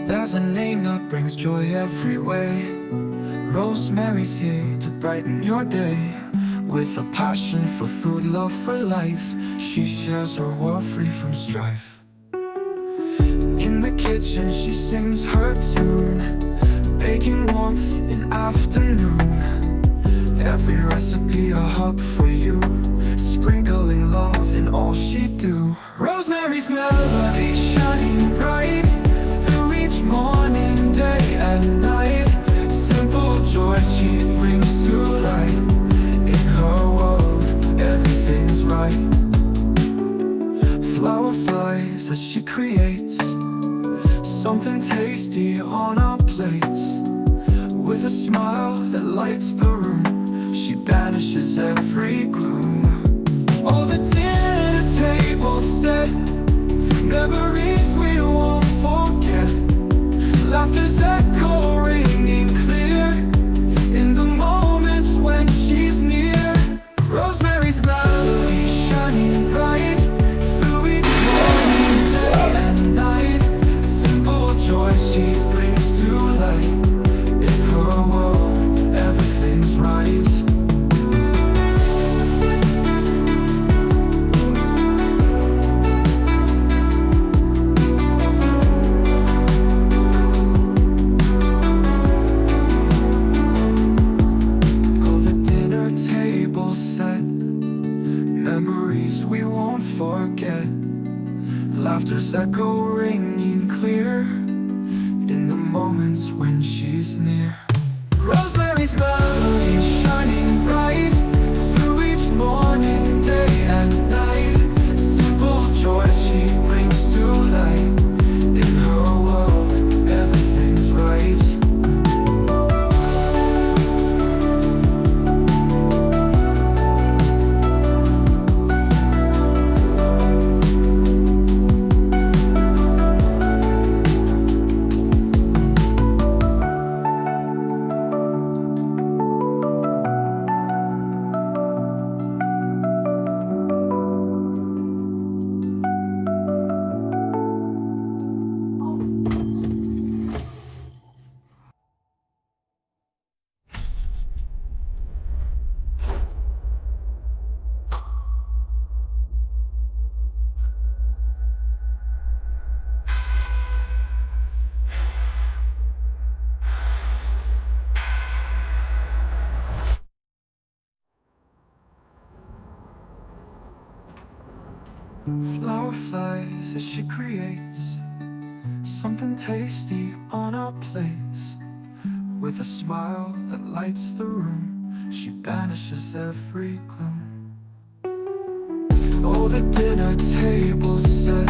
There's a name that brings joy every way. Rosemary's here to brighten your day. With a passion for food, love for life, she shares her world free from strife. In the kitchen she sings her tune, baking warmth in afternoon. Every recipe a hug for you, sprinkling love in all she do. Rosemary's melody shining bright through each morning, day and night. Simple joy she brings to light. In her world, everything's right. Flower flies as she creates something tasty on our plates. With a smile that lights the room, she banishes every gloom. All the dinner table set, memories we won't forget. Laughter's echo ringing clear in the moments when she's near. Rosemary's melody shining bright through each morning, day and night. Simple joy she brings to light. In her world, everything's right. Memories we won't forget. Laughter's echo ringing clear in the moments when she's near. Rosemary's melody shining bright through each morning, day and night. Simple joy she brings to light. In her world, everything's right. Flower flies as she creates something tasty on our plates. With a smile that lights the room, she banishes every gloom. Oh, the dinner table's set,